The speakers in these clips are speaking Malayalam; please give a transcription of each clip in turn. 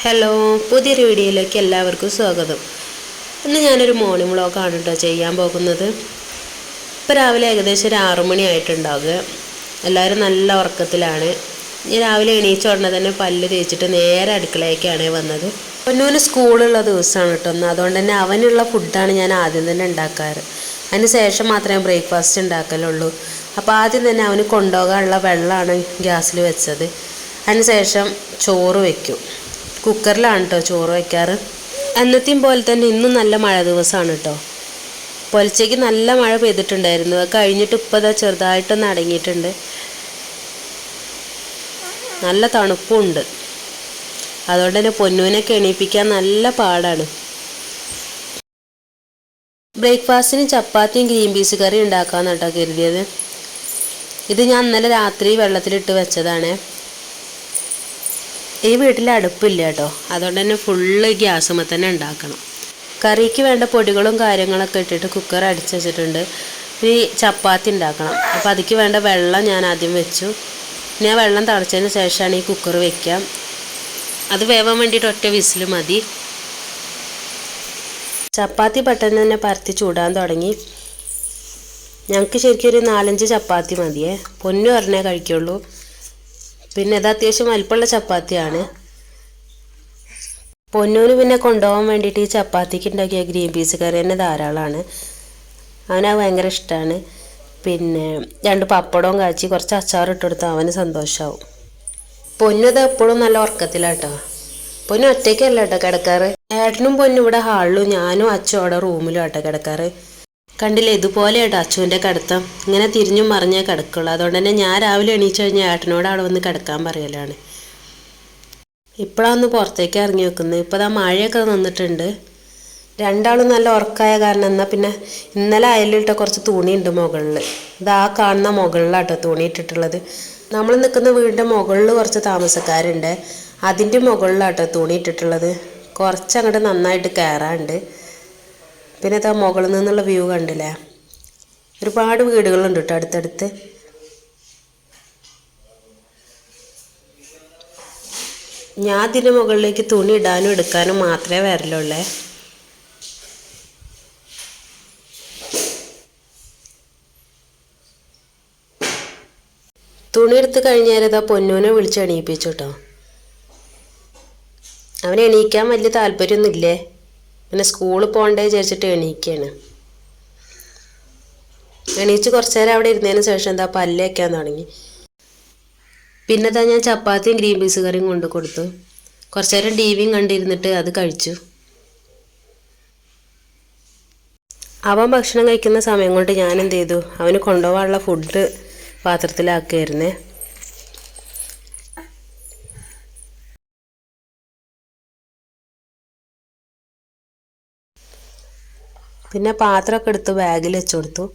ഹലോ, പുതിയൊരു വീഡിയോയിലേക്ക് എല്ലാവർക്കും സ്വാഗതം. ഇന്ന് ഞാനൊരു മോർണിംഗ് വ്ളോഗാണ് കേട്ടോ ചെയ്യാൻ പോകുന്നത്. ഇപ്പോൾ രാവിലെ ഏകദേശം ഒരു 6 മണി ആയിട്ടുണ്ടാവുക. എല്ലാവരും നല്ല ഉറക്കത്തിലാണ്. ഞാൻ രാവിലെ എണീച്ച ഉടനെ തന്നെ പല്ല് തേച്ചിട്ട് നേരെ അടുക്കളയിലേക്കാണ് വന്നത്. പൊന്നൂന് സ്കൂളുള്ള ദിവസമാണ് കേട്ടോ ഒന്ന്. അതുകൊണ്ട് തന്നെ അവനുള്ള ഫുഡാണ് ഞാൻ ആദ്യം തന്നെ ഉണ്ടാക്കാറ്. അതിന് ശേഷം മാത്രമേ ബ്രേക്ക്ഫാസ്റ്റ് ഉണ്ടാക്കലുള്ളൂ. അപ്പോൾ ആദ്യം തന്നെ അവന് കൊണ്ടുപോകാനുള്ള വെള്ളമാണ് ഗ്യാസിൽ വെച്ചത്. അതിന് ശേഷം ചോറ് വയ്ക്കും. കുക്കറിലാണ് കേട്ടോ ചോറ് വയ്ക്കാറ്. എന്നത്തെയും പോലെ തന്നെ ഇന്നും നല്ല മഴ ദിവസമാണ് കേട്ടോ. പുലർച്ചയ്ക്ക് നല്ല മഴ പെയ്തിട്ടുണ്ടായിരുന്നു. അത് കഴിഞ്ഞിട്ട് ഇപ്പോൾ ഇതാ ചെറുതായിട്ടൊന്ന് അടങ്ങിയിട്ടുണ്ട്. നല്ല തണുപ്പുണ്ട്. അതുകൊണ്ട് തന്നെ പൊന്നൂനൊക്കെ എണീപ്പിക്കാൻ നല്ല പാടാണ്. ബ്രേക്ക്ഫാസ്റ്റിന് ചപ്പാത്തിയും ഗ്രീൻ പീസ് കറി ഉണ്ടാക്കാമെന്ന് കേട്ടോ കരുതിയത്. ഇത് ഞാൻ ഇന്നലെ രാത്രി വെള്ളത്തിലിട്ട് വെച്ചതാണ്. ഈ വീട്ടിൽ അടുപ്പില്ല കേട്ടോ. അതുകൊണ്ട് തന്നെ ഫുള്ള് ഗ്യാസുമ്മ തന്നെ ഉണ്ടാക്കണം. കറിക്ക് വേണ്ട പൊടികളും കാര്യങ്ങളൊക്കെ ഇട്ടിട്ട് കുക്കർ അടിച്ച് വെച്ചിട്ടുണ്ട്. ഇനി ചപ്പാത്തി ഉണ്ടാക്കണം. അപ്പോൾ അതിക്ക് വേണ്ട വെള്ളം ഞാൻ ആദ്യം വെച്ചു. ഇനി ആ വെള്ളം തിളച്ചതിന് ശേഷമാണ് ഈ കുക്കർ വയ്ക്കാം. അത് വേവാൻ വേണ്ടിയിട്ട് ഒറ്റ വിസിൽ മതി. ചപ്പാത്തി പെട്ടെന്ന് തന്നെ പരത്തി ചൂടാൻ തുടങ്ങി. ഞങ്ങൾക്ക് ശരിക്കും ഒരു 4-5 ചപ്പാത്തി മതിയേ. പൊന്നു പറഞ്ഞേ കഴിക്കുള്ളൂ. പിന്നെ ഇത് അത്യാവശ്യം വലിപ്പമുള്ള ചപ്പാത്തിയാണ്. പൊന്നൂന് പിന്നെ കൊണ്ടുപോകാൻ വേണ്ടിയിട്ട് ഈ ചപ്പാത്തിക്ക് ഉണ്ടാക്കിയ ഗ്രീൻ പീസ് കറി തന്നെ ധാരാളമാണ്. അവനത് ഭയങ്കര ഇഷ്ടമാണ്. പിന്നെ 2 പപ്പടവും കാച്ചി കുറച്ച് അച്ചാർ ഇട്ടെടുത്താൽ അവന് സന്തോഷമാവും. പൊന്നു ഇത് എപ്പോഴും നല്ല ഉറക്കത്തിലാട്ടോ. പൊന്നു ഒറ്റയ്ക്കല്ല കേട്ടോ കിടക്കാറ്. ഏട്ടനും പൊന്നും ഇവിടെ ഹാളിലും ഞാനും അച്ഛനും അവിടെ റൂമിലും ആട്ടോ കിടക്കാറ്. കണ്ടില്ലേ, ഇതുപോലെ കേട്ടോ അച്ചുവിൻ്റെ കിടത്തം. ഇങ്ങനെ തിരിഞ്ഞും മറിഞ്ഞേ കിടക്കുള്ളൂ. അതുകൊണ്ട് തന്നെ ഞാൻ രാവിലെ എണീച്ച് കഴിഞ്ഞാൽ ഏട്ടനോട് അവിടെ വന്ന് കിടക്കാൻ പറയലാണ്. ഇപ്പോഴാണ് പുറത്തേക്ക് ഇറങ്ങി വെക്കുന്നത്. ഇപ്പോൾ ആ മഴയൊക്കെ നിന്നിട്ടുണ്ട്. രണ്ടാളും നല്ല ഉറക്കമായ കാരണം എന്നാൽ പിന്നെ ഇന്നലെ അയലിട്ട കുറച്ച് തുണിയുണ്ട് മുകളിൽ. ഇതാ കാണുന്ന മുകളിലാട്ടോ തുണി ഇട്ടിട്ടുള്ളത്. നമ്മൾ നിൽക്കുന്ന വീടിൻ്റെ മുകളിൽ കുറച്ച് താമസക്കാരുണ്ട്. അതിൻ്റെ മുകളിലാട്ടോ തുണി ഇട്ടിട്ടുള്ളത്. കുറച്ചങ്ങോട്ട് നന്നായിട്ട് കയറാനുണ്ട്. പിന്നെ ഇതാ മുകളിൽ നിന്നുള്ള വ്യൂ കണ്ടില്ലേ, ഒരുപാട് വീടുകളുണ്ട് കേട്ടോ അടുത്തടുത്ത്. ഞാൻ ഇതിൻ്റെ മുകളിലേക്ക് തുണി ഇടാനും എടുക്കാനും മാത്രമേ വരലുള്ളേ. തുണി എടുത്ത് കഴിഞ്ഞാൽ ഇതാ പൊന്നൂനെ വിളിച്ച് എണീപ്പിച്ചു കേട്ടോ. അവന് എണീക്കാൻ വലിയ താല്പര്യമൊന്നുമില്ലേ. പിന്നെ സ്കൂളിൽ പോകണ്ടേ വിചാരിച്ചിട്ട് എണീക്കുകയാണ്. എണീച്ച് കുറച്ച് നേരം അവിടെ ഇരുന്നതിന് ശേഷം എന്താ പല്ല് വയ്ക്കാൻ തുടങ്ങി. പിന്നെ എന്താ ഞാൻ ചപ്പാത്തിയും ഗ്രീൻ പീസ് കറിയും കൊണ്ട് കൊടുത്തു. കുറച്ച് നേരം ടിവിയും കണ്ടിരുന്നിട്ട് അത് കഴിച്ചു. അവൻ ഭക്ഷണം കഴിക്കുന്ന സമയം കൊണ്ട് ഞാൻ എന്ത് ചെയ്തു, അവന് കൊണ്ടുപോകാനുള്ള ഫുഡ് പാത്രത്തിലാക്കുമായിരുന്നേ. പിന്നെ പാത്രമൊക്കെ എടുത്ത് ബാഗിൽ വെച്ച് കൊടുത്തു.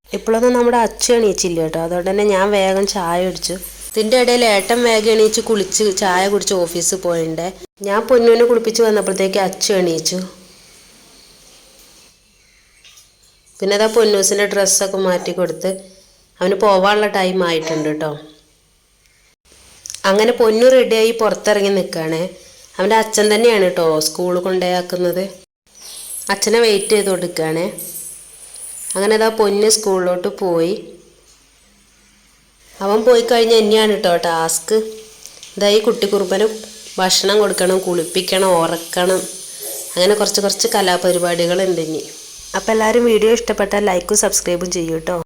ഇപ്പോഴൊന്നും നമ്മുടെ അച്ഛൻ എണീച്ചില്ല കേട്ടോ. അതുകൊണ്ട് തന്നെ ഞാൻ വേഗം ചായ കുടിച്ചു. ഇതിൻ്റെ ഇടയിൽ ഏട്ടൻ വേഗം എണീച്ച് കുളിച്ച് ചായ കുടിച്ച് ഓഫീസിൽ പോയിണ്ടേ. ഞാൻ പൊന്നൂനെ കുളിപ്പിച്ച് വന്നപ്പോഴത്തേക്ക് അച്ഛൻ എണീച്ചു. പിന്നെ അതാ പൊന്നൂസിൻ്റെ ഡ്രസ്സൊക്കെ മാറ്റി കൊടുത്ത് അവന് പോവാനുള്ള ടൈം ആയിട്ടുണ്ട് കേട്ടോ. അങ്ങനെ പൊന്നു റെഡിയായി പുറത്തിറങ്ങി നിൽക്കുകയാണേ. അവൻ്റെ അച്ഛൻ തന്നെയാണ് കേട്ടോ സ്കൂളിൽ കൊണ്ടുപോയാക്കുന്നത്. അച്ഛനെ വെയിറ്റ് ചെയ്ത് കൊടുക്കുകയാണ്. അങ്ങനെ അതാ പൊന്ന് സ്കൂളിലോട്ട് പോയി. അവൻ പോയി കഴിഞ്ഞാൽ തന്നെയാണ് കേട്ടോ ടാസ്ക്. ഇതായി കുട്ടിക്കുറുമ്പനും ഭക്ഷണം കൊടുക്കണം, കുളിപ്പിക്കണം, ഉറക്കണം. അങ്ങനെ കുറച്ച് കലാപരിപാടികളുണ്ട് ഇനി. അപ്പോൾ എല്ലാവരും വീഡിയോ ഇഷ്ടപ്പെട്ടാൽ ലൈക്കും സബ്സ്ക്രൈബും ചെയ്യൂ കേട്ടോ.